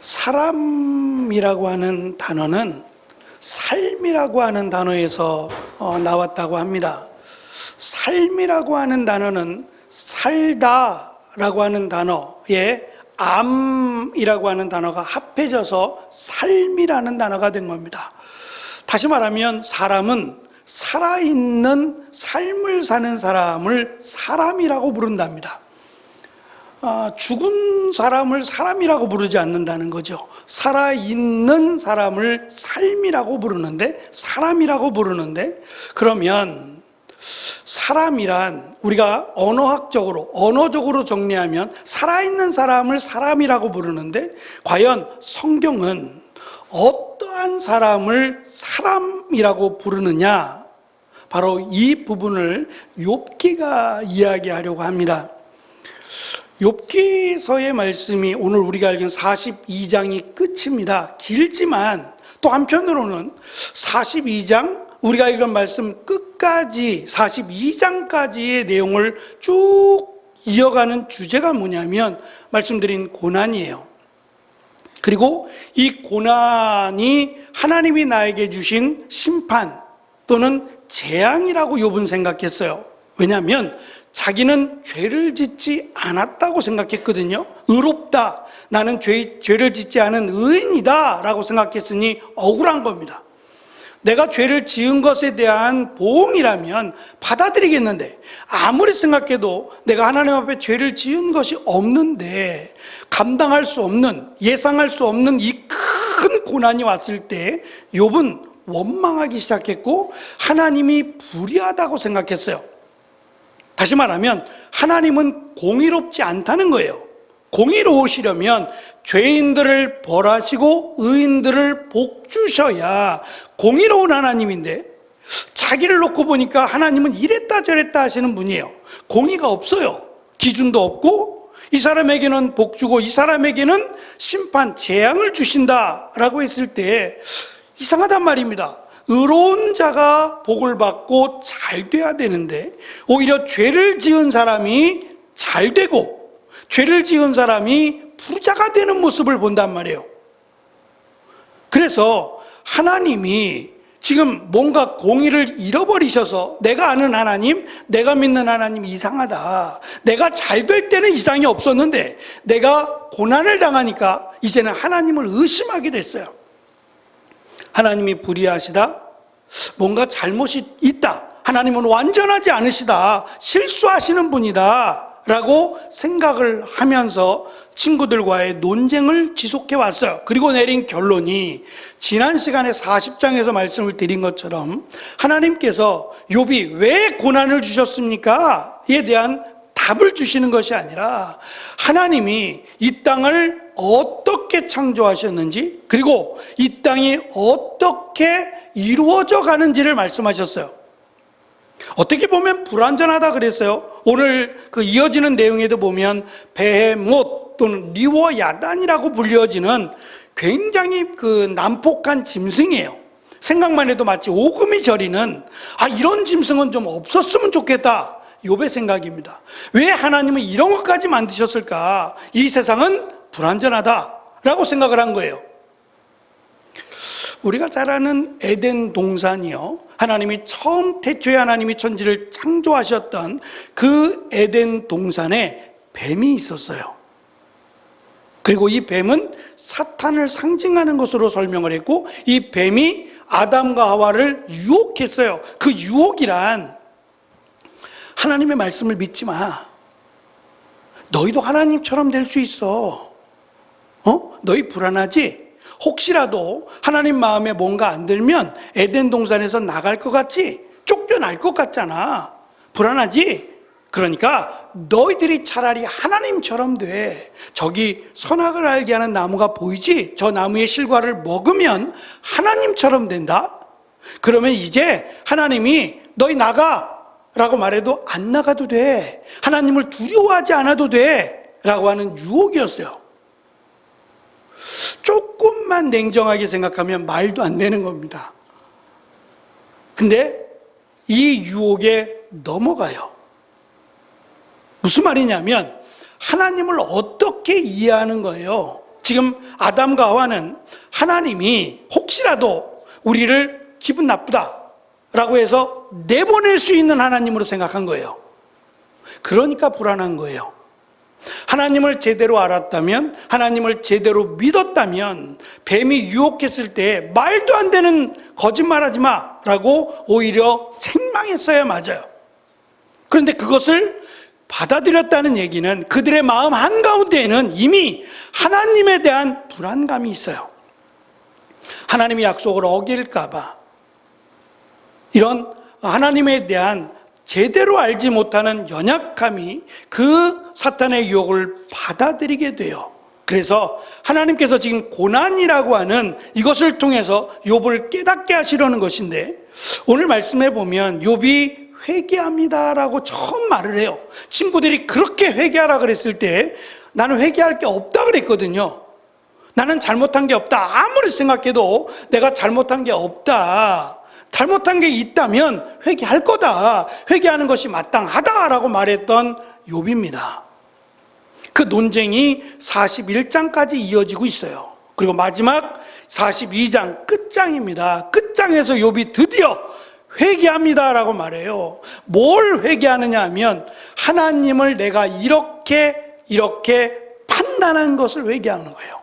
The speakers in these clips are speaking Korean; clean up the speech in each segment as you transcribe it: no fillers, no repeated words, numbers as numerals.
사람이라고 하는 단어는 삶이라고 하는 단어에서 나왔다고 합니다. 삶이라고 하는 단어는 살다라고 하는 단어에 암이라고 하는 단어가 합해져서 삶이라는 단어가 된 겁니다. 다시 말하면 사람은 살아있는 삶을 사는 사람을 사람이라고 부른답니다. 죽은 사람을 사람이라고 부르지 않는다는 거죠. 살아있는 사람을 삶이라고 부르는데, 사람이라고 부르는데, 그러면 사람이란 우리가 언어적으로 정리하면 살아있는 사람을 사람이라고 부르는데, 과연 성경은 어떠한 사람을 사람이라고 부르느냐? 바로 이 부분을 욥기가 이야기하려고 합니다. 욥기서의 말씀이 오늘 우리가 알기는 42장이 끝입니다. 길지만 또 한편으로는 42장 우리가 읽은 말씀 끝까지 42장까지의 내용을 쭉 이어가는 주제가 뭐냐면 말씀드린 고난이에요. 그리고 이 고난이 하나님이 나에게 주신 심판 또는 재앙이라고 욥은 생각했어요. 왜냐하면 자기는 죄를 짓지 않았다고 생각했거든요. 의롭다. 나는 죄를 짓지 않은 의인이다 라고 생각했으니 억울한 겁니다. 내가 죄를 지은 것에 대한 보응이라면 받아들이겠는데, 아무리 생각해도 내가 하나님 앞에 죄를 지은 것이 없는데 감당할 수 없는, 예상할 수 없는 이 큰 고난이 왔을 때 욥은 원망하기 시작했고 하나님이 불의하다고 생각했어요. 다시 말하면 하나님은 공의롭지 않다는 거예요. 공의로우시려면 죄인들을 벌하시고 의인들을 복주셔야 공의로운 하나님인데, 자기를 놓고 보니까 하나님은 이랬다 저랬다 하시는 분이에요. 공의가 없어요. 기준도 없고, 이 사람에게는 복주고 이 사람에게는 심판, 재앙을 주신다라고 했을 때 이상하단 말입니다. 의로운 자가 복을 받고 잘 돼야 되는데 오히려 죄를 지은 사람이 잘 되고 죄를 지은 사람이 부자가 되는 모습을 본단 말이에요. 그래서 하나님이 지금 뭔가 공의를 잃어버리셔서 내가 아는 하나님, 내가 믿는 하나님이 이상하다. 내가 잘 될 때는 이상이 없었는데 내가 고난을 당하니까 이제는 하나님을 의심하게 됐어요. 하나님이 불의하시다? 뭔가 잘못이 있다. 하나님은 완전하지 않으시다. 실수하시는 분이다. 라고 생각을 하면서 친구들과의 논쟁을 지속해 왔어요. 그리고 내린 결론이 지난 시간에 40장에서 말씀을 드린 것처럼 하나님께서 욥이 왜 고난을 주셨습니까? 에 대한 답을 주시는 것이 아니라 하나님이 이 땅을 어떻게 창조하셨는지, 그리고 이 땅이 어떻게 이루어져 가는지를 말씀하셨어요. 어떻게 보면 불완전하다 그랬어요. 오늘 그 이어지는 내용에도 보면 베헤못 또는 리워야단이라고 불려지는 굉장히 그 난폭한 짐승이에요. 생각만 해도 마치 오금이 저리는, 이런 짐승은 좀 없었으면 좋겠다. 욥의 생각입니다. 왜 하나님은 이런 것까지 만드셨을까? 이 세상은 불완전하다라고 생각을 한 거예요. 우리가 잘 아는 에덴 동산이요, 하나님이 처음 태초에 하나님이 천지를 창조하셨던 그 에덴 동산에 뱀이 있었어요. 그리고 이 뱀은 사탄을 상징하는 것으로 설명을 했고, 이 뱀이 아담과 하와를 유혹했어요. 그 유혹이란 하나님의 말씀을 믿지 마. 너희도 하나님처럼 될 수 있어. 너희 불안하지? 혹시라도 하나님 마음에 뭔가 안 들면 에덴 동산에서 나갈 것 같지? 쫓겨날 것 같잖아. 불안하지? 그러니까 너희들이 차라리 하나님처럼 돼. 저기 선악을 알게 하는 나무가 보이지? 저 나무의 실과를 먹으면 하나님처럼 된다. 그러면 이제 하나님이 너희 나가 라고 말해도 안 나가도 돼. 하나님을 두려워하지 않아도 돼. 라고 하는 유혹이었어요. 조금만 냉정하게 생각하면 말도 안 되는 겁니다. 근데 이 유혹에 넘어가요. 무슨 말이냐면 하나님을 어떻게 이해하는 거예요? 지금 아담과 하와는 하나님이 혹시라도 우리를 기분 나쁘다라고 해서 내보낼 수 있는 하나님으로 생각한 거예요. 그러니까 불안한 거예요. 하나님을 제대로 알았다면, 하나님을 제대로 믿었다면 뱀이 유혹했을 때 말도 안 되는 거짓말하지 마라고 오히려 책망했어야 맞아요. 그런데 그것을 받아들였다는 얘기는 그들의 마음 한가운데에는 이미 하나님에 대한 불안감이 있어요. 하나님의 약속을 어길까 봐, 이런 하나님에 대한 제대로 알지 못하는 연약함이 그 사탄의 유혹을 받아들이게 돼요. 그래서 하나님께서 지금 고난이라고 하는 이것을 통해서 욥을 깨닫게 하시려는 것인데, 오늘 말씀해 보면 욥이 회개합니다라고 처음 말을 해요. 친구들이 그렇게 회개하라 그랬을 때 나는 회개할 게 없다 그랬거든요. 나는 잘못한 게 없다. 아무리 생각해도 내가 잘못한 게 없다. 잘못한 게 있다면 회개할 거다. 회개하는 것이 마땅하다라고 말했던 욥입니다. 그 논쟁이 41장까지 이어지고 있어요. 그리고 마지막 42장 끝장입니다. 끝장에서 욥이 드디어 회개합니다라고 말해요. 뭘 회개하느냐 하면 하나님을 내가 이렇게 판단한 것을 회개하는 거예요.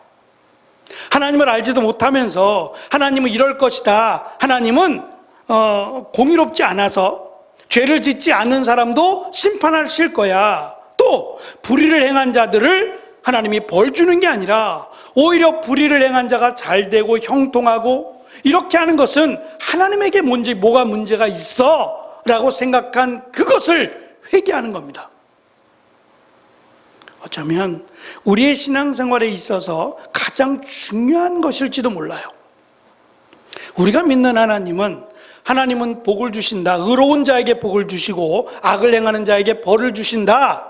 하나님을 알지도 못하면서 하나님은 이럴 것이다. 하나님은 공의롭지 않아서 죄를 짓지 않는 사람도 심판하실 거야. 또 불의를 행한 자들을 하나님이 벌 주는 게 아니라 오히려 불의를 행한 자가 잘 되고 형통하고 이렇게 하는 것은 하나님에게 뭐가 문제가 있어 라고 생각한 그것을 회개하는 겁니다. 어쩌면 우리의 신앙생활에 있어서 가장 중요한 것일지도 몰라요. 우리가 믿는 하나님은 복을 주신다. 의로운 자에게 복을 주시고 악을 행하는 자에게 벌을 주신다.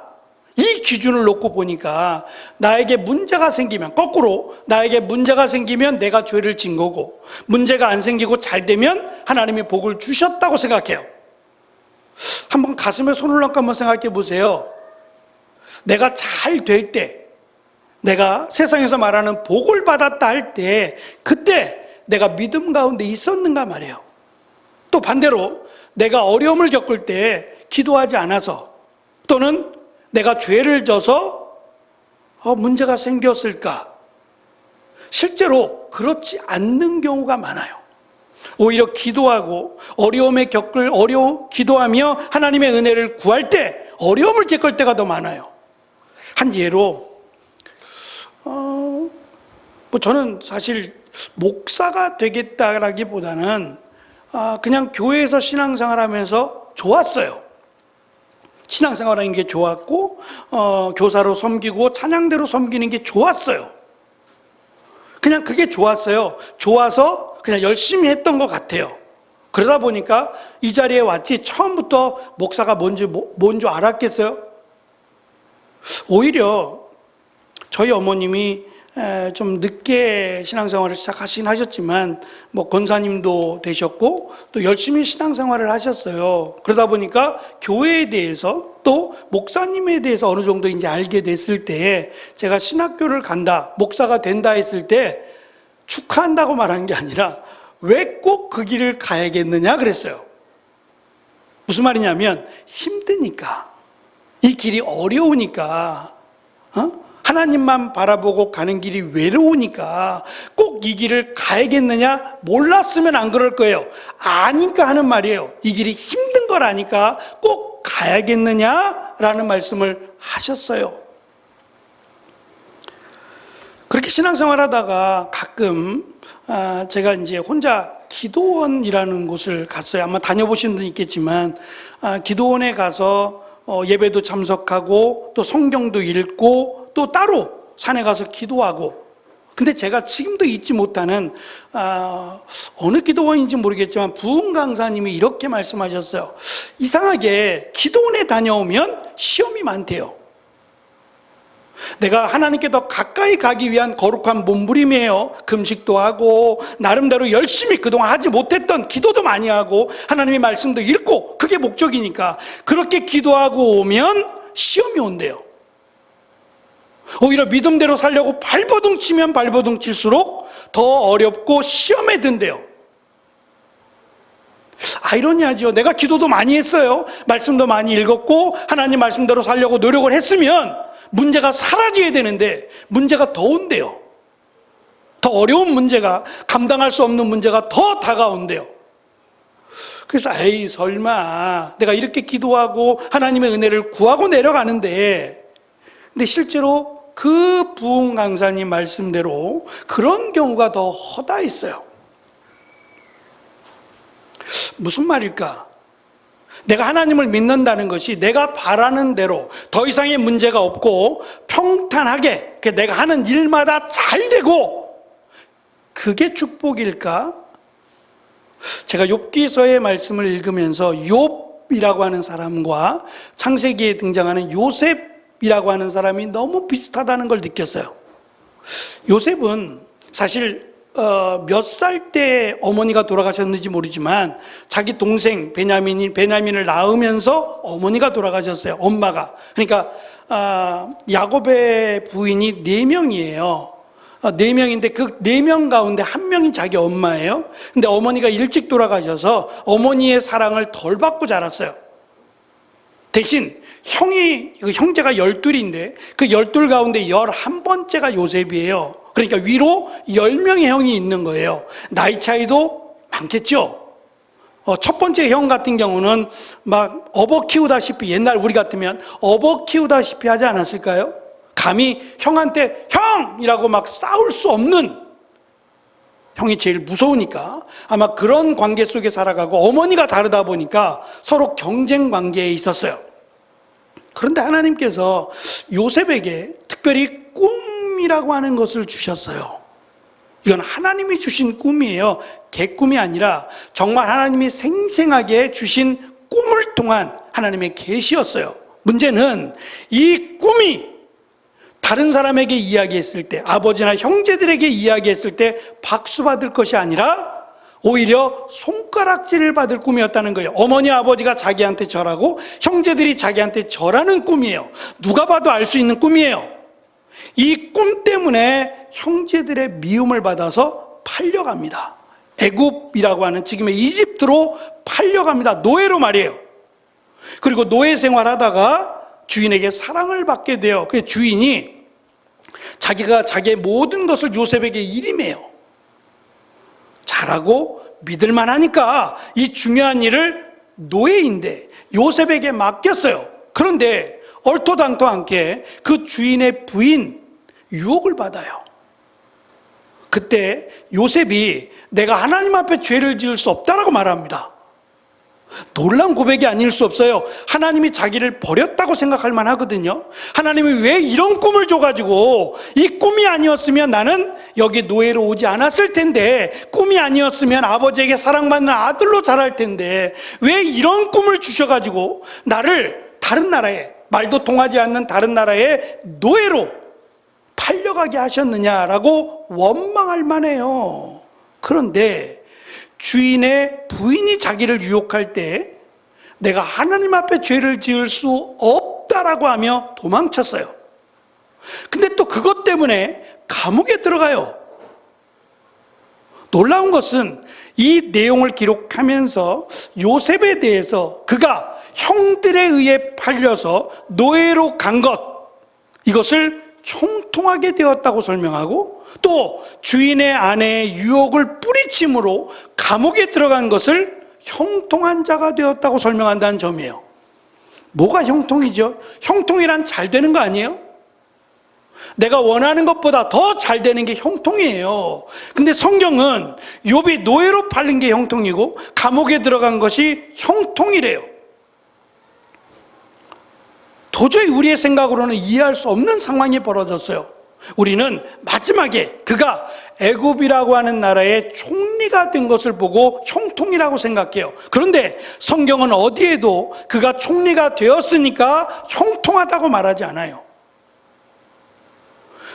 이 기준을 놓고 보니까 나에게 문제가 생기면, 거꾸로 나에게 문제가 생기면 내가 죄를 진 거고, 문제가 안 생기고 잘 되면 하나님이 복을 주셨다고 생각해요. 한번 가슴에 손을 얹고 한번 생각해 보세요. 내가 잘 될 때, 내가 세상에서 말하는 복을 받았다 할 때, 그때 내가 믿음 가운데 있었는가 말이에요. 또 반대로 내가 어려움을 겪을 때 기도하지 않아서, 또는 내가 죄를 져서 문제가 생겼을까? 실제로 그렇지 않는 경우가 많아요. 오히려 기도하고 기도하며 하나님의 은혜를 구할 때 어려움을 겪을 때가 더 많아요. 한 예로 저는 사실 목사가 되겠다라기보다는 그냥 교회에서 신앙생활하면서 좋았어요. 신앙생활하는 게 좋았고 교사로 섬기고 찬양대로 섬기는 게 좋았어요. 그냥 그게 좋았어요. 좋아서 그냥 열심히 했던 것 같아요. 그러다 보니까 이 자리에 왔지 처음부터 목사가 뭔 줄 알았겠어요? 오히려 저희 어머님이 좀 늦게 신앙생활을 시작하긴 하셨지만 권사님도 되셨고 또 열심히 신앙생활을 하셨어요. 그러다 보니까 교회에 대해서 또 목사님에 대해서 어느 정도 이제 알게 됐을 때, 제가 신학교를 간다, 목사가 된다 했을 때 축하한다고 말한 게 아니라 왜 꼭 그 길을 가야겠느냐 그랬어요. 무슨 말이냐면 힘드니까, 이 길이 어려우니까, 하나님만 바라보고 가는 길이 외로우니까 꼭 이 길을 가야겠느냐? 몰랐으면 안 그럴 거예요. 아니까 하는 말이에요. 이 길이 힘든 걸 아니까 꼭 가야겠느냐라는 말씀을 하셨어요. 그렇게 신앙생활 하다가 가끔 제가 이제 혼자 기도원이라는 곳을 갔어요. 아마 다녀보신 분 있겠지만 기도원에 가서 예배도 참석하고 또 성경도 읽고 또 따로 산에 가서 기도하고. 근데 제가 지금도 잊지 못하는 어느 기도원인지 모르겠지만 부흥 강사님이 이렇게 말씀하셨어요. 이상하게 기도원에 다녀오면 시험이 많대요. 내가 하나님께 더 가까이 가기 위한 거룩한 몸부림이에요. 금식도 하고 나름대로 열심히 그동안 하지 못했던 기도도 많이 하고 하나님의 말씀도 읽고, 그게 목적이니까 그렇게 기도하고 오면 시험이 온대요. 오히려 믿음대로 살려고 발버둥 치면 발버둥 칠수록 더 어렵고 시험에 든대요. 아이러니하죠. 내가 기도도 많이 했어요. 말씀도 많이 읽었고 하나님 말씀대로 살려고 노력을 했으면 문제가 사라져야 되는데 문제가 더 온대요. 더 어려운 문제가, 감당할 수 없는 문제가 더 다가온대요. 그래서 에이 설마 내가 이렇게 기도하고 하나님의 은혜를 구하고 내려가는데, 근데 실제로 그 부흥 강사님 말씀대로 그런 경우가 더 허다했어요. 무슨 말일까? 내가 하나님을 믿는다는 것이 내가 바라는 대로 더 이상의 문제가 없고 평탄하게 내가 하는 일마다 잘 되고, 그게 축복일까? 제가 욥기서의 말씀을 읽으면서 욥이라고 하는 사람과 창세기에 등장하는 요셉이라고 하는 사람이 너무 비슷하다는 걸 느꼈어요. 요셉은 사실 몇 살 때 어머니가 돌아가셨는지 모르지만 자기 동생 베냐민을 낳으면서 어머니가 돌아가셨어요. 엄마가. 그러니까 야곱의 부인이 4명이에요. 4명인데 그 4명 가운데 1명이 자기 엄마예요. 근데 어머니가 일찍 돌아가셔서 어머니의 사랑을 덜 받고 자랐어요. 대신 형제가 12인데 그 12 가운데 11번째가 요셉이에요. 그러니까 위로 10명의 형이 있는 거예요. 나이 차이도 많겠죠. 첫 번째 형 같은 경우는 막 업어 키우다시피, 옛날 우리 같으면 업어 키우다시피 하지 않았을까요? 감히 형한테 형이라고 막 싸울 수 없는, 형이 제일 무서우니까 아마 그런 관계 속에 살아가고, 어머니가 다르다 보니까 서로 경쟁 관계에 있었어요. 그런데 하나님께서 요셉에게 특별히 꿈이라고 하는 것을 주셨어요. 이건 하나님이 주신 꿈이에요. 개꿈이 아니라 정말 하나님이 생생하게 주신 꿈을 통한 하나님의 계시였어요. 문제는 이 꿈이 다른 사람에게 이야기했을 때, 아버지나 형제들에게 이야기했을 때 박수 받을 것이 아니라 오히려 손가락질을 받을 꿈이었다는 거예요. 어머니 아버지가 자기한테 절하고 형제들이 자기한테 절하는 꿈이에요. 누가 봐도 알 수 있는 꿈이에요. 이 꿈 때문에 형제들의 미움을 받아서 팔려갑니다. 애굽이라고 하는 지금의 이집트로 팔려갑니다. 노예로 말이에요. 그리고 노예 생활하다가 주인에게 사랑을 받게 돼요. 그 주인이 자기가 자기의 모든 것을 요셉에게 일임해요. 잘하고 믿을만 하니까 이 중요한 일을 노예인데 요셉에게 맡겼어요. 그런데 얼토당토 않게 그 주인의 부인 유혹을 받아요. 그때 요셉이 내가 하나님 앞에 죄를 지을 수 없다라고 말합니다. 놀라운 고백이 아닐 수 없어요. 하나님이 자기를 버렸다고 생각할 만하거든요. 하나님이 왜 이런 꿈을 줘가지고, 이 꿈이 아니었으면 나는 여기 노예로 오지 않았을 텐데, 꿈이 아니었으면 아버지에게 사랑받는 아들로 자랄 텐데, 왜 이런 꿈을 주셔가지고 나를 다른 나라에, 말도 통하지 않는 다른 나라의 노예로 팔려가게 하셨느냐라고 원망할 만해요. 그런데 주인의 부인이 자기를 유혹할 때 내가 하나님 앞에 죄를 지을 수 없다라고 하며 도망쳤어요. 근데 또 그것 때문에 감옥에 들어가요. 놀라운 것은 이 내용을 기록하면서 요셉에 대해서 그가 형들에 의해 팔려서 노예로 간 것, 이것을 형통하게 되었다고 설명하고, 또 주인의 아내의 유혹을 뿌리침으로 감옥에 들어간 것을 형통한 자가 되었다고 설명한다는 점이에요. 뭐가 형통이죠? 형통이란 잘 되는 거 아니에요? 내가 원하는 것보다 더 잘 되는 게 형통이에요. 근데 성경은 욥이 노예로 팔린 게 형통이고 감옥에 들어간 것이 형통이래요. 도저히 우리의 생각으로는 이해할 수 없는 상황이 벌어졌어요. 우리는 마지막에 그가 애굽이라고 하는 나라의 총리가 된 것을 보고 형통이라고 생각해요. 그런데 성경은 어디에도 그가 총리가 되었으니까 형통하다고 말하지 않아요.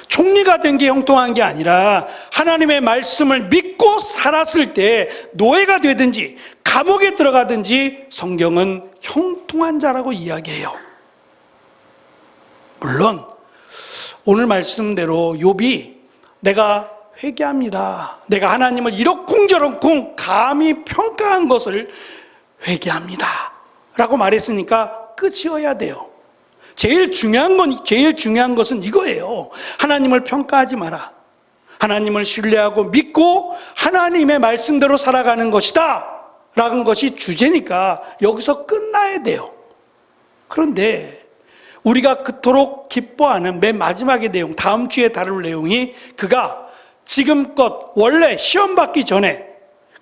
총리가 된 게 형통한 게 아니라 하나님의 말씀을 믿고 살았을 때 노예가 되든지 감옥에 들어가든지 성경은 형통한 자라고 이야기해요. 물론 오늘 말씀대로 욥이 내가 회개합니다. 내가 하나님을 이러쿵저러쿵 감히 평가한 것을 회개합니다. 라고 말했으니까 끝이어야 돼요. 제일 중요한 것은 이거예요. 하나님을 평가하지 마라. 하나님을 신뢰하고 믿고 하나님의 말씀대로 살아가는 것이다. 라는 것이 주제니까 여기서 끝나야 돼요. 그런데 우리가 그토록 기뻐하는 맨 마지막의 내용, 다음 주에 다룰 내용이 그가 지금껏 원래 시험 받기 전에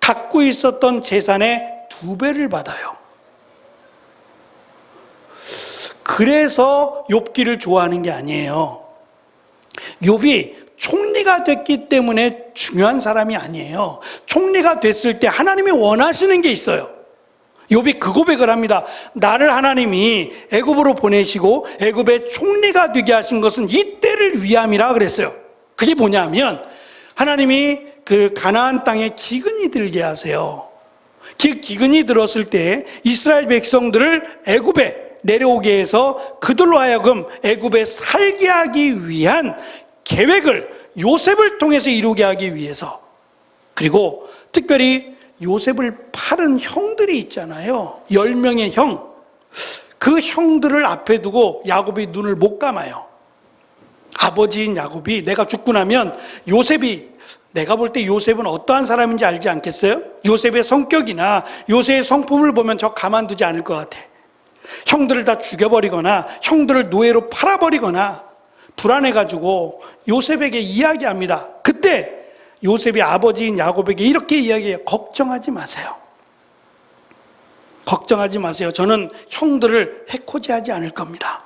갖고 있었던 재산의 2배를 받아요. 그래서 욥기를 좋아하는 게 아니에요. 욥이 총리가 됐기 때문에 중요한 사람이 아니에요. 총리가 됐을 때 하나님이 원하시는 게 있어요. 욥이 그 고백을 합니다. 나를 하나님이 애굽으로 보내시고 애굽의 총리가 되게 하신 것은 이때를 위함이라 그랬어요. 그게 뭐냐면 하나님이 그 가나안 땅에 기근이 들게 하세요. 기근이 들었을 때 이스라엘 백성들을 애굽에 내려오게 해서 그들로 하여금 애굽에 살게 하기 위한 계획을 요셉을 통해서 이루게 하기 위해서, 그리고 특별히 요셉을 팔은 형들이 있잖아요. 10명의 형. 그 형들을 앞에 두고 야곱이 눈을 못 감아요. 아버지인 야곱이 내가 죽고 나면 내가 볼 때 요셉은 어떠한 사람인지 알지 않겠어요? 요셉의 성격이나 요셉의 성품을 보면 저 가만두지 않을 것 같아. 형들을 다 죽여버리거나 형들을 노예로 팔아버리거나 불안해가지고 요셉에게 이야기합니다. 그때 요셉이 아버지인 야곱에게 이렇게 이야기해요. 걱정하지 마세요. 걱정하지 마세요. 저는 형들을 해코지하지 않을 겁니다.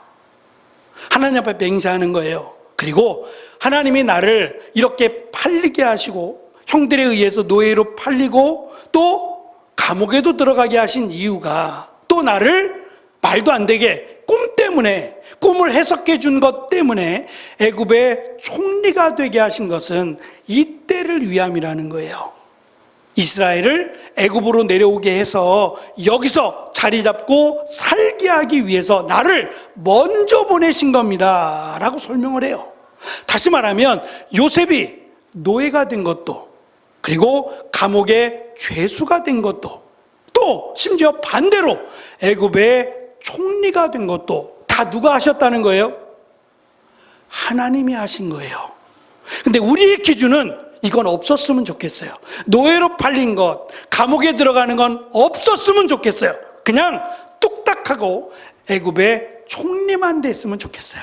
하나님 앞에 맹세하는 거예요. 그리고 하나님이 나를 이렇게 팔리게 하시고 형들에 의해서 노예로 팔리고 또 감옥에도 들어가게 하신 이유가, 또 나를 말도 안 되게 꿈을 해석해 준 것 때문에 애굽의 총리가 되게 하신 것은 이때를 위함이라는 거예요. 이스라엘을 애굽으로 내려오게 해서 여기서 자리 잡고 살게 하기 위해서 나를 먼저 보내신 겁니다 라고 설명을 해요. 다시 말하면 요셉이 노예가 된 것도, 그리고 감옥의 죄수가 된 것도, 또 심지어 반대로 애굽의 총리가 된 것도 다 누가 하셨다는 거예요? 하나님이 하신 거예요. 근데 우리의 기준은 이건 없었으면 좋겠어요. 노예로 팔린 것, 감옥에 들어가는 건 없었으면 좋겠어요. 그냥 뚝딱하고 애굽의 총리만 됐으면 좋겠어요.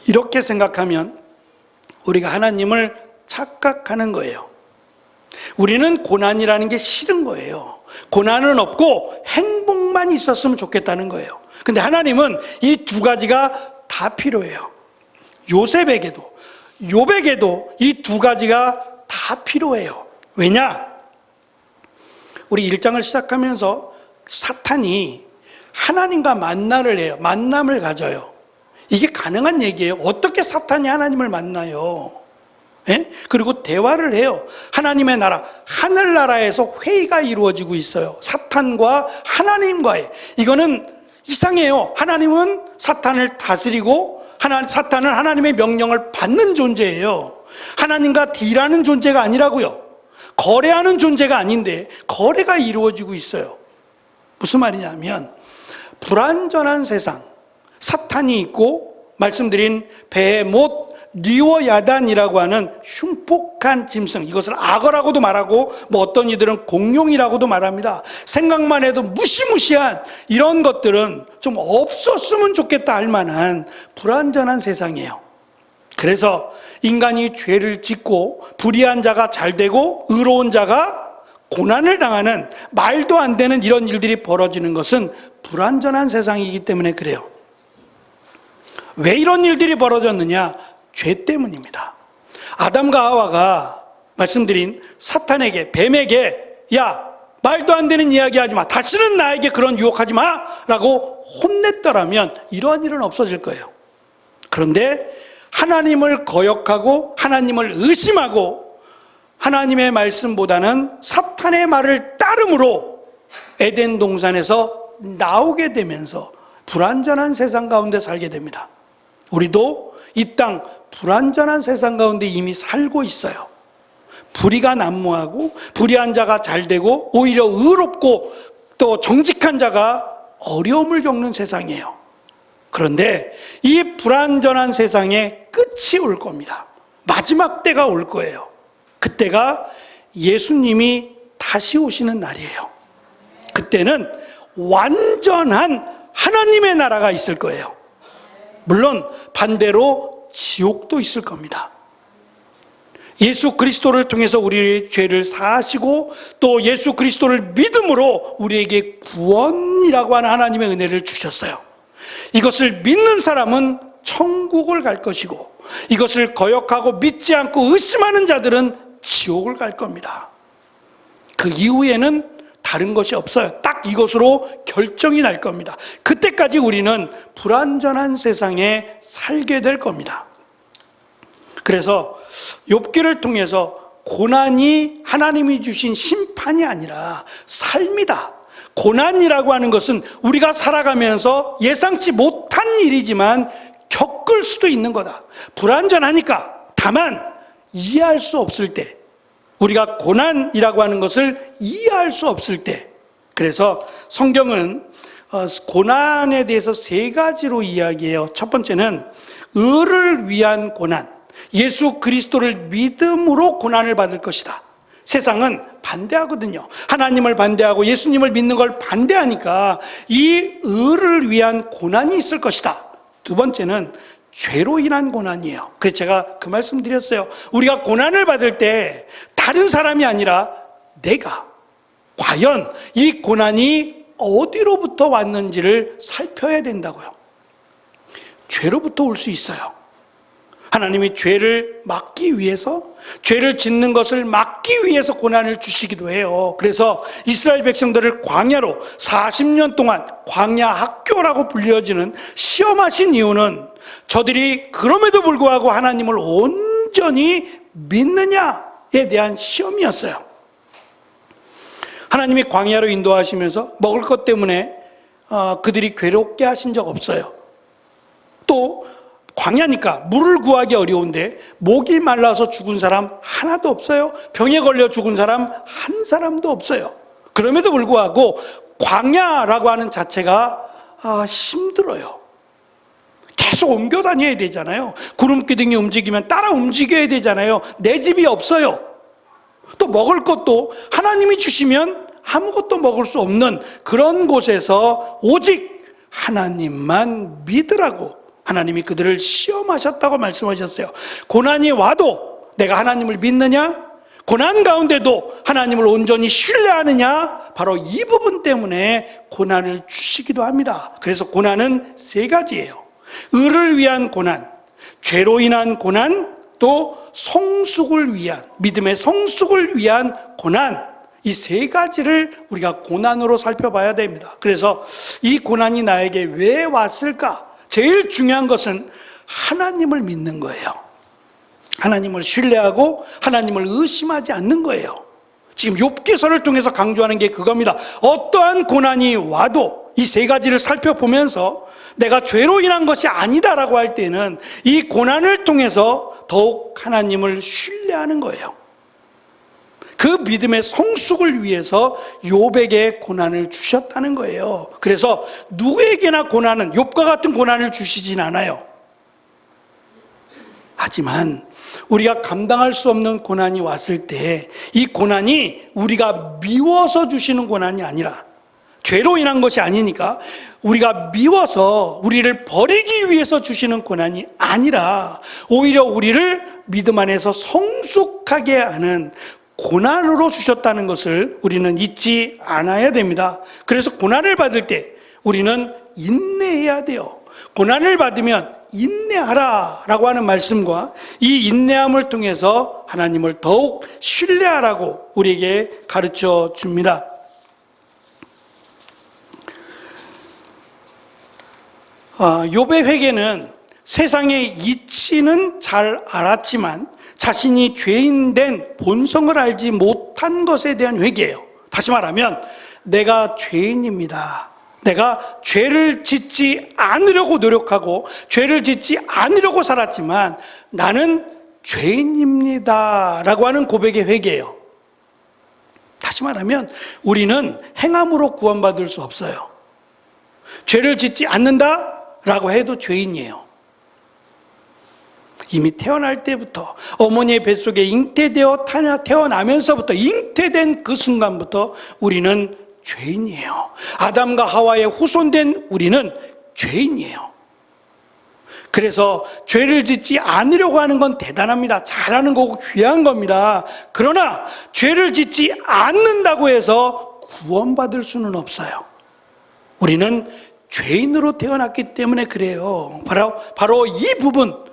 이렇게 생각하면 우리가 하나님을 착각하는 거예요. 우리는 고난이라는 게 싫은 거예요. 고난은 없고 행복만 있었으면 좋겠다는 거예요. 근데 하나님은 이 2가지가 다 필요해요. 요셉에게도 욥에게도 이 2가지가 다 필요해요. 왜냐? 우리 1장을 시작하면서 사탄이 하나님과 만남을 해요. 만남을 가져요. 이게 가능한 얘기예요. 어떻게 사탄이 하나님을 만나요? 예? 그리고 대화를 해요. 하나님의 나라, 하늘나라에서 회의가 이루어지고 있어요. 사탄과 하나님과의. 이거는 이상해요. 하나님은 사탄을 다스리고 사탄은 하나님의 명령을 받는 존재예요. 하나님과 딜하는 존재가 아니라고요. 거래하는 존재가 아닌데 거래가 이루어지고 있어요. 무슨 말이냐면 불완전한 세상, 사탄이 있고 말씀드린 베못 리워야단이라고 하는 흉폭한 짐승, 이것을 악어라고도 말하고 어떤 이들은 공룡이라고도 말합니다. 생각만 해도 무시무시한 이런 것들은 좀 없었으면 좋겠다 할 만한 불완전한 세상이에요. 그래서 인간이 죄를 짓고 불의한 자가 잘 되고 의로운 자가 고난을 당하는 말도 안 되는 이런 일들이 벌어지는 것은 불완전한 세상이기 때문에 그래요. 왜 이런 일들이 벌어졌느냐? 죄 때문입니다. 아담과 하와가 말씀드린 사탄에게, 뱀에게 야, 말도 안 되는 이야기 하지 마, 다시는 나에게 그런 유혹하지 마 라고 혼냈더라면 이러한 일은 없어질 거예요. 그런데 하나님을 거역하고 하나님을 의심하고 하나님의 말씀보다는 사탄의 말을 따름으로 에덴 동산에서 나오게 되면서 불완전한 세상 가운데 살게 됩니다. 우리도 이 땅 불완전한 세상 가운데 이미 살고 있어요. 불의가 난무하고 불의한 자가 잘 되고 오히려 의롭고 또 정직한 자가 어려움을 겪는 세상이에요. 그런데 이 불완전한 세상에 끝이 올 겁니다. 마지막 때가 올 거예요. 그때가 예수님이 다시 오시는 날이에요. 그때는 완전한 하나님의 나라가 있을 거예요. 물론 반대로 지옥도 있을 겁니다. 예수 그리스도를 통해서 우리의 죄를 사하시고 또 예수 그리스도를 믿음으로 우리에게 구원이라고 하는 하나님의 은혜를 주셨어요. 이것을 믿는 사람은 천국을 갈 것이고 이것을 거역하고 믿지 않고 의심하는 자들은 지옥을 갈 겁니다. 그 이후에는 다른 것이 없어요. 딱 이것으로 결정이 날 겁니다. 그때까지 우리는 불완전한 세상에 살게 될 겁니다. 그래서 욥기를 통해서 고난이 하나님이 주신 심판이 아니라 삶이다. 고난이라고 하는 것은 우리가 살아가면서 예상치 못한 일이지만 겪을 수도 있는 거다. 불완전하니까. 다만 이해할 수 없을 때, 우리가 고난이라고 하는 것을 이해할 수 없을 때, 그래서 성경은 고난에 대해서 세 가지로 이야기해요. 첫 번째는 의를 위한 고난, 예수 그리스도를 믿음으로 고난을 받을 것이다. 세상은 반대하거든요. 하나님을 반대하고 예수님을 믿는 걸 반대하니까 이 의를 위한 고난이 있을 것이다. 두 번째는 죄로 인한 고난이에요. 그래서 제가 그 말씀 드렸어요. 우리가 고난을 받을 때 다른 사람이 아니라 내가 과연 이 고난이 어디로부터 왔는지를 살펴야 된다고요. 죄로부터 올 수 있어요. 하나님이 죄를 막기 위해서, 죄를 짓는 것을 막기 위해서 고난을 주시기도 해요. 그래서 이스라엘 백성들을 광야로 40년 동안 광야 학교라고 불려지는 시험하신 이유는 저들이 그럼에도 불구하고 하나님을 온전히 믿느냐에 대한 시험이었어요. 하나님이 광야로 인도하시면서 먹을 것 때문에 그들이 괴롭게 하신 적 없어요. 또 광야니까 물을 구하기 어려운데 목이 말라서 죽은 사람 하나도 없어요. 병에 걸려 죽은 사람 한 사람도 없어요. 그럼에도 불구하고 광야라고 하는 자체가 힘들어요. 계속 옮겨 다녀야 되잖아요. 구름기둥이 움직이면 따라 움직여야 되잖아요. 내 집이 없어요. 또 먹을 것도 하나님이 주시면 아무것도 먹을 수 없는 그런 곳에서 오직 하나님만 믿으라고 하나님이 그들을 시험하셨다고 말씀하셨어요. 고난이 와도 내가 하나님을 믿느냐? 고난 가운데도 하나님을 온전히 신뢰하느냐? 바로 이 부분 때문에 고난을 주시기도 합니다. 그래서 고난은 세 가지예요. 의를 위한 고난, 죄로 인한 고난, 또 성숙을 위한, 믿음의 성숙을 위한 고난, 이 세 가지를 우리가 고난으로 살펴봐야 됩니다. 그래서 이 고난이 나에게 왜 왔을까? 제일 중요한 것은 하나님을 믿는 거예요. 하나님을 신뢰하고 하나님을 의심하지 않는 거예요. 지금 욥기서를 통해서 강조하는 게 그겁니다. 어떠한 고난이 와도 이 세 가지를 살펴보면서 내가 죄로 인한 것이 아니다라고 할 때는 이 고난을 통해서 더욱 하나님을 신뢰하는 거예요. 그 믿음의 성숙을 위해서 욥에게 고난을 주셨다는 거예요. 그래서 누구에게나 고난은, 욥과 같은 고난을 주시진 않아요. 하지만 우리가 감당할 수 없는 고난이 왔을 때 이 고난이 우리가 미워서 주시는 고난이 아니라, 죄로 인한 것이 아니니까 우리가 미워서 우리를 버리기 위해서 주시는 고난이 아니라 오히려 우리를 믿음 안에서 성숙하게 하는 고난으로 주셨다는 것을 우리는 잊지 않아야 됩니다. 그래서 고난을 받을 때 우리는 인내해야 돼요. 고난을 받으면 인내하라라고 하는 말씀과 이 인내함을 통해서 하나님을 더욱 신뢰하라고 우리에게 가르쳐 줍니다. 욥의 회개는 세상의 이치는 잘 알았지만 자신이 죄인된 본성을 알지 못한 것에 대한 회개예요. 다시 말하면 내가 죄인입니다. 내가 죄를 짓지 않으려고 노력하고 죄를 짓지 않으려고 살았지만 나는 죄인입니다 라고 하는 고백의 회개예요. 다시 말하면 우리는 행함으로 구원받을 수 없어요. 죄를 짓지 않는다 라고 해도 죄인이에요. 이미 태어날 때부터 어머니의 뱃속에 잉태되어 태어나면서부터 잉태된 그 순간부터 우리는 죄인이에요. 아담과 하와의 후손된 우리는 죄인이에요. 그래서 죄를 짓지 않으려고 하는 건 대단합니다. 잘하는 거고 귀한 겁니다. 그러나 죄를 짓지 않는다고 해서 구원받을 수는 없어요. 우리는 죄인으로 태어났기 때문에 그래요. 바로 이 부분,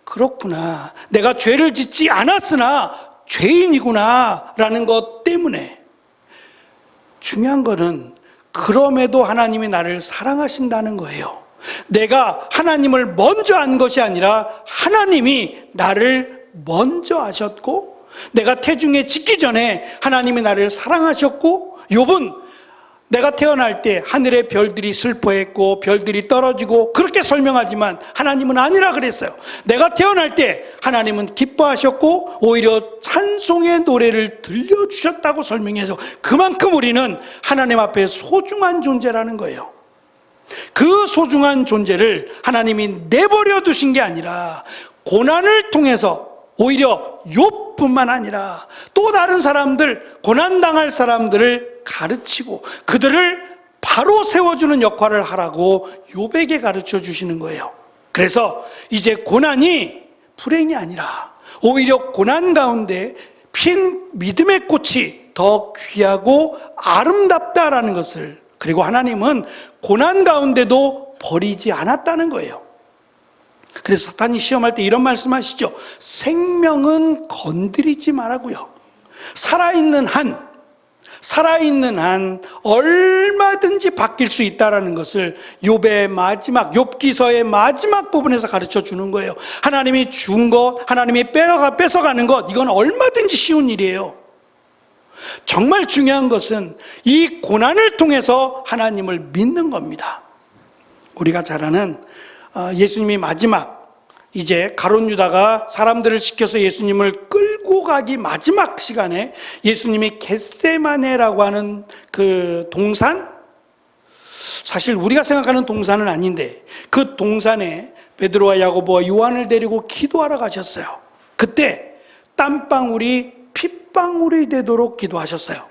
그렇구나, 내가 죄를 짓지 않았으나 죄인이구나 라는 것 때문에. 중요한 거는 그럼에도 하나님이 나를 사랑하신다는 거예요. 내가 하나님을 먼저 안 것이 아니라 하나님이 나를 먼저 아셨고, 내가 태중에 짓기 전에 하나님이 나를 사랑하셨고, 욥은 내가 태어날 때 하늘의 별들이 슬퍼했고 별들이 떨어지고 그렇게 설명하지만 하나님은 아니라 그랬어요. 내가 태어날 때 하나님은 기뻐하셨고 오히려 찬송의 노래를 들려주셨다고 설명해서 그만큼 우리는 하나님 앞에 소중한 존재라는 거예요. 그 소중한 존재를 하나님이 내버려 두신 게 아니라 고난을 통해서 오히려 욥뿐만 아니라 또 다른 사람들, 고난당할 사람들을 가르치고 그들을 바로 세워주는 역할을 하라고 욥에게 가르쳐 주시는 거예요. 그래서 이제 고난이 불행이 아니라 오히려 고난 가운데 핀 믿음의 꽃이 더 귀하고 아름답다라는 것을, 그리고 하나님은 고난 가운데도 버리지 않았다는 거예요. 그래서 사탄이 시험할 때 이런 말씀하시죠. 생명은 건드리지 말라고요. 살아있는 한 얼마든지 바뀔 수 있다라는 것을 욥기서의 마지막 부분에서 가르쳐 주는 거예요. 하나님이 준 것, 하나님이 뺏어가는 것, 이건 얼마든지 쉬운 일이에요. 정말 중요한 것은 이 고난을 통해서 하나님을 믿는 겁니다. 우리가 잘 아는 예수님이 마지막, 이제 가룟 유다가 사람들을 시켜서 예수님을 끌고 가기 마지막 시간에 예수님이 겟세마네라고 하는 그 동산, 사실 우리가 생각하는 동산은 아닌데 그 동산에 베드로와 야고보와 요한을 데리고 기도하러 가셨어요. 그때 땀방울이 핏방울이 되도록 기도하셨어요.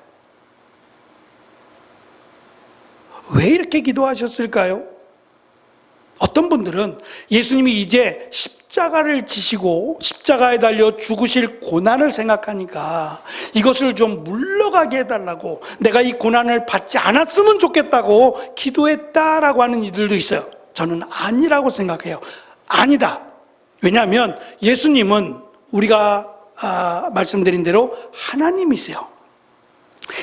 왜 이렇게 기도하셨을까요? 어떤 분들은 예수님이 이제 십자가를 지시고 십자가에 달려 죽으실 고난을 생각하니까 이것을 좀 물러가게 해달라고, 내가 이 고난을 받지 않았으면 좋겠다고 기도했다라고 하는 이들도 있어요. 저는 아니라고 생각해요. 아니다. 왜냐하면 예수님은 우리가 말씀드린 대로 하나님이세요.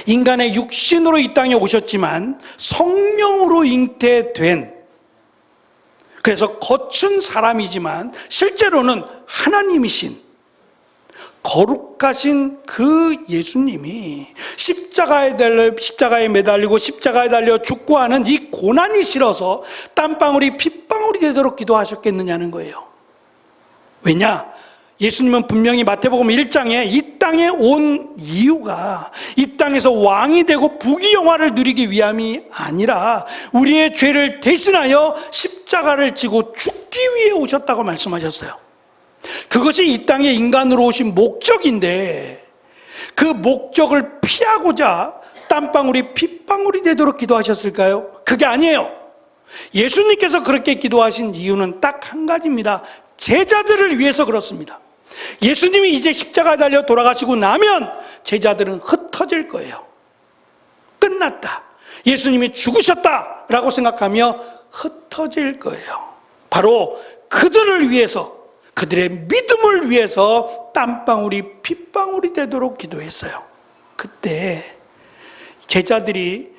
인간의 육신으로 이 땅에 오셨지만 성령으로 잉태된, 그래서 겉은 사람이지만 실제로는 하나님이신 거룩하신 그 예수님이 십자가에 매달리고 십자가에 달려 죽고 하는 이 고난이 싫어서 땀방울이 핏방울이 되도록 기도하셨겠느냐는 거예요. 왜냐? 예수님은 분명히 마태복음 1장에 이 땅에 온 이유가 이 땅에서 왕이 되고 부귀영화를 누리기 위함이 아니라 우리의 죄를 대신하여 십자가를 지고 죽기 위해 오셨다고 말씀하셨어요. 그것이 이 땅에 인간으로 오신 목적인데 그 목적을 피하고자 땀방울이 핏방울이 되도록 기도하셨을까요? 그게 아니에요. 예수님께서 그렇게 기도하신 이유는 딱 한 가지입니다. 제자들을 위해서 그렇습니다. 예수님이 이제 십자가에 달려 돌아가시고 나면 제자들은 흩어질 거예요. 끝났다. 예수님이 죽으셨다라고 생각하며 흩어질 거예요. 바로 그들을 위해서, 그들의 믿음을 위해서 땀방울이 핏방울이 되도록 기도했어요. 그때 제자들이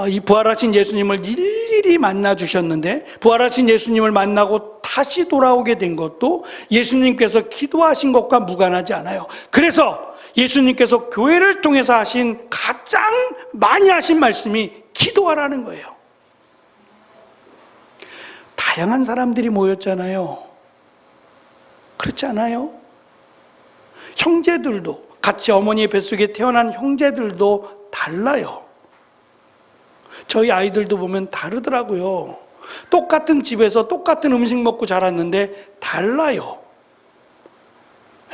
이 부활하신 예수님을 일일이 만나 주셨는데, 부활하신 예수님을 만나고 다시 돌아오게 된 것도 예수님께서 기도하신 것과 무관하지 않아요. 그래서 예수님께서 교회를 통해서 하신 가장 많이 하신 말씀이 기도하라는 거예요. 다양한 사람들이 모였잖아요. 그렇지 않아요? 형제들도, 같이 어머니의 뱃속에 태어난 형제들도 달라요. 저희 아이들도 보면 다르더라고요. 똑같은 집에서 똑같은 음식 먹고 자랐는데 달라요.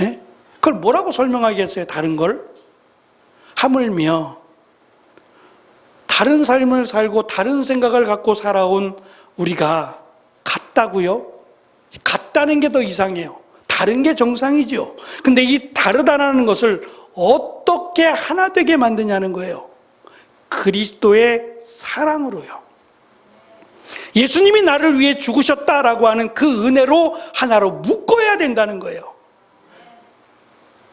예? 그걸 뭐라고 설명하겠어요, 다른 걸? 하물며 다른 삶을 살고 다른 생각을 갖고 살아온 우리가 같다고요? 같다는 게 더 이상해요. 다른 게 정상이죠. 근데 이 다르다라는 것을 어떻게 하나 되게 만드냐는 거예요. 그리스도의 사랑으로요. 예수님이 나를 위해 죽으셨다라고 하는 그 은혜로 하나로 묶어야 된다는 거예요.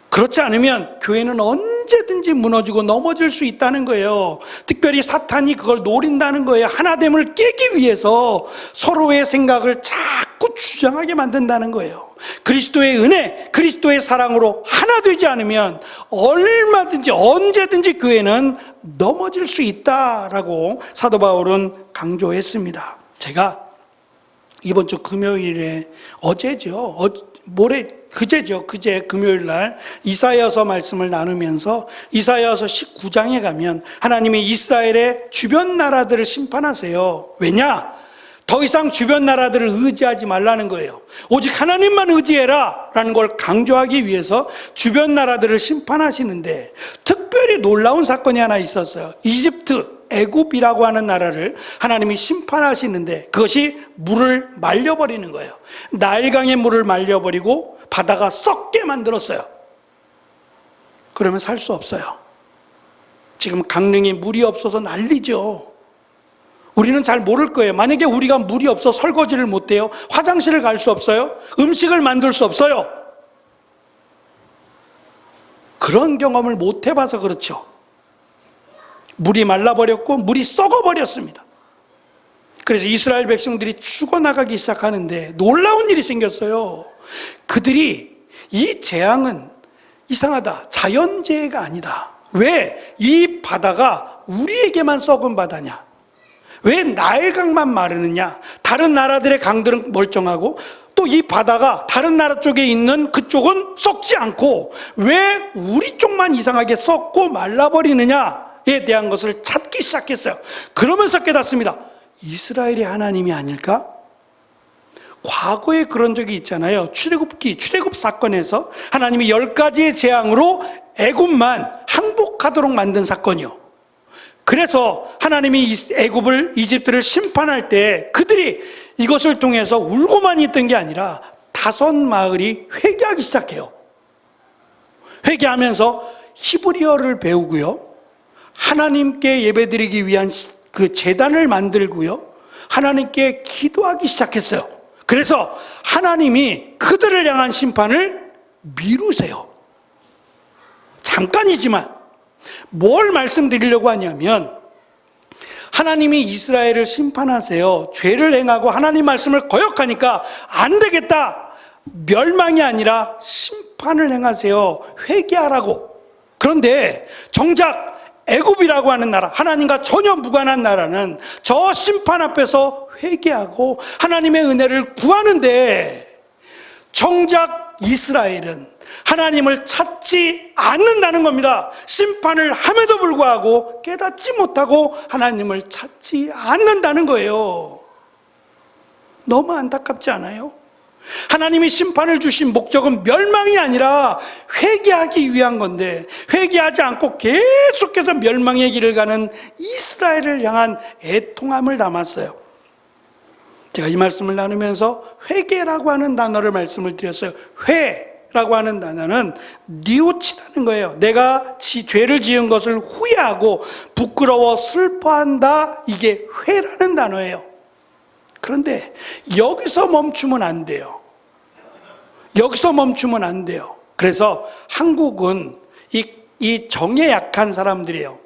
그렇지 않으면 교회는 언제든지 무너지고 넘어질 수 있다는 거예요. 특별히 사탄이 그걸 노린다는 거예요. 하나됨을 깨기 위해서 서로의 생각을 자꾸 주장하게 만든다는 거예요. 그리스도의 은혜, 그리스도의 사랑으로 하나 되지 않으면 얼마든지 언제든지 교회는 넘어질 수 있다라고 사도 바울은 강조했습니다. 제가 이번 주 금요일에 그제 금요일 날 이사야서 말씀을 나누면서 이사야서 19장에 가면 하나님이 이스라엘의 주변 나라들을 심판하세요. 왜냐? 더 이상 주변 나라들을 의지하지 말라는 거예요. 오직 하나님만 의지해라 라는 걸 강조하기 위해서 주변 나라들을 심판하시는데 특별히 놀라운 사건이 하나 있었어요. 이집트, 애굽이라고 하는 나라를 하나님이 심판하시는데 그것이 물을 말려버리는 거예요. 나일강의 물을 말려버리고 바다가 썩게 만들었어요. 그러면 살 수 없어요. 지금 강릉에 물이 없어서 난리죠. 우리는 잘 모를 거예요. 만약에 우리가 물이 없어 설거지를 못해요. 화장실을 갈 수 없어요. 음식을 만들 수 없어요. 그런 경험을 못 해봐서 그렇죠. 물이 말라버렸고 물이 썩어버렸습니다. 그래서 이스라엘 백성들이 죽어나가기 시작하는데 놀라운 일이 생겼어요. 그들이 이 재앙은 이상하다. 자연재해가 아니다. 왜 이 바다가 우리에게만 썩은 바다냐? 왜 나일강만 마르느냐? 다른 나라들의 강들은 멀쩡하고 또 이 바다가 다른 나라 쪽에 있는 그쪽은 썩지 않고 왜 우리 쪽만 이상하게 썩고 말라버리느냐에 대한 것을 찾기 시작했어요. 그러면서 깨닫습니다. 이스라엘이 하나님이 아닐까? 과거에 그런 적이 있잖아요. 출애굽 사건에서 하나님이 10가지의 재앙으로 애굽만 항복하도록 만든 사건이요. 그래서 하나님이 이집트를 심판할 때 그들이 이것을 통해서 울고만 있던 게 아니라 5마을이 회개하기 시작해요. 회개하면서 히브리어를 배우고요. 하나님께 예배드리기 위한 그 제단을 만들고요. 하나님께 기도하기 시작했어요. 그래서 하나님이 그들을 향한 심판을 미루세요. 잠깐이지만 뭘 말씀드리려고 하냐면 하나님이 이스라엘을 심판하세요. 죄를 행하고 하나님 말씀을 거역하니까 안 되겠다. 멸망이 아니라 심판을 행하세요. 회개하라고. 그런데 정작 애굽이라고 하는 나라, 하나님과 전혀 무관한 나라는 저 심판 앞에서 회개하고 하나님의 은혜를 구하는데 정작 이스라엘은 하나님을 찾지 않는다는 겁니다. 심판을 함에도 불구하고 깨닫지 못하고 하나님을 찾지 않는다는 거예요. 너무 안타깝지 않아요? 하나님이 심판을 주신 목적은 멸망이 아니라 회개하기 위한 건데 회개하지 않고 계속해서 멸망의 길을 가는 이스라엘을 향한 애통함을 담았어요. 제가 이 말씀을 나누면서 회개라고 하는 단어를 말씀을 드렸어요. 회라고 하는 단어는 뉘우치다는 거예요. 내가 죄를 지은 것을 후회하고 부끄러워 슬퍼한다. 이게 회라는 단어예요. 그런데 여기서 멈추면 안 돼요. 여기서 멈추면 안 돼요. 그래서 한국은 이 정에 약한 사람들이에요.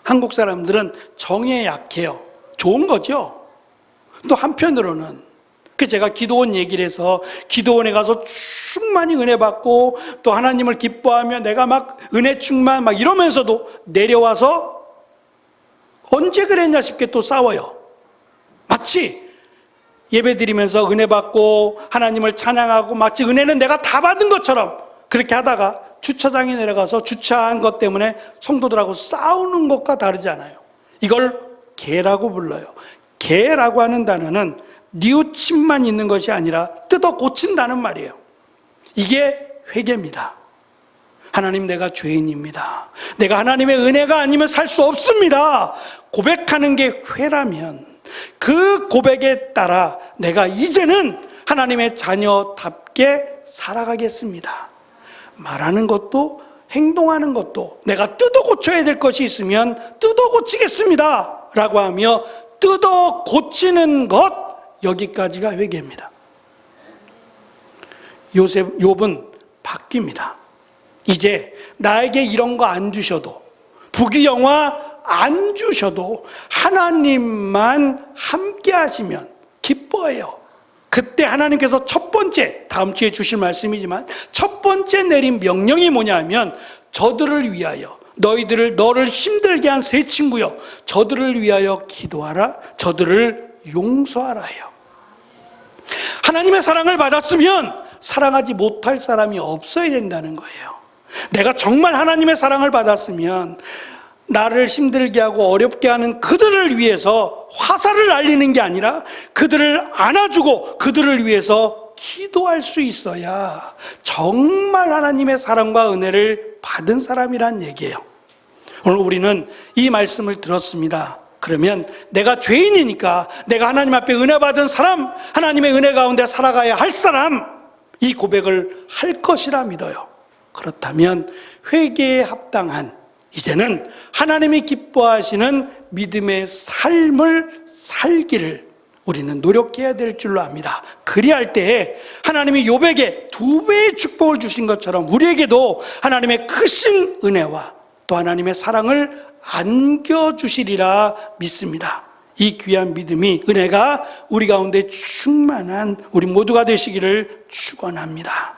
한국 사람들은 정에 약해요. 좋은 거죠. 또 한편으로는 제가 기도원 얘기를 해서 기도원에 가서 충만히 은혜 받고 또 하나님을 기뻐하며 내가 막 은혜 충만 막 이러면서도 내려와서 언제 그랬냐 싶게 또 싸워요. 마치 예배드리면서 은혜 받고 하나님을 찬양하고 마치 은혜는 내가 다 받은 것처럼 그렇게 하다가 주차장에 내려가서 주차한 것 때문에 성도들하고 싸우는 것과 다르지 않아요. 이걸 개라고 불러요. 개라고 하는 단어는 뉘우침만 있는 것이 아니라 뜯어 고친다는 말이에요. 이게 회개입니다. 하나님, 내가 죄인입니다. 내가 하나님의 은혜가 아니면 살 수 없습니다. 고백하는 게 회라면 그 고백에 따라 내가 이제는 하나님의 자녀답게 살아가겠습니다. 말하는 것도 행동하는 것도 내가 뜯어 고쳐야 될 것이 있으면 뜯어 고치겠습니다 라고 하며 뜯어 고치는 것, 여기까지가 회개입니다. 욥은 바뀝니다. 이제 나에게 이런 거 안 주셔도, 부귀영화 안 주셔도 하나님만 함께 하시면 기뻐해요. 그때 하나님께서 첫 번째, 다음 주에 주실 말씀이지만 첫 번째 내린 명령이 뭐냐면, 저들을 위하여, 너를 힘들게 한 세 친구여, 저들을 위하여 기도하라, 저들을 용서하라 해요. 하나님의 사랑을 받았으면 사랑하지 못할 사람이 없어야 된다는 거예요. 내가 정말 하나님의 사랑을 받았으면 나를 힘들게 하고 어렵게 하는 그들을 위해서 화살을 날리는 게 아니라 그들을 안아주고 그들을 위해서 기도할 수 있어야 정말 하나님의 사랑과 은혜를 받은 사람이란 얘기예요. 오늘 우리는 이 말씀을 들었습니다. 그러면 내가 죄인이니까 내가 하나님 앞에 은혜 받은 사람, 하나님의 은혜 가운데 살아가야 할 사람, 이 고백을 할 것이라 믿어요. 그렇다면 회개에 합당한, 이제는 하나님이 기뻐하시는 믿음의 삶을 살기를 우리는 노력해야 될 줄로 압니다. 그리할 때에 하나님이 욥에게 2배의 축복을 주신 것처럼 우리에게도 하나님의 크신 은혜와 또 하나님의 사랑을 안겨주시리라 믿습니다. 이 귀한 믿음이, 은혜가 우리 가운데 충만한 우리 모두가 되시기를 축원합니다.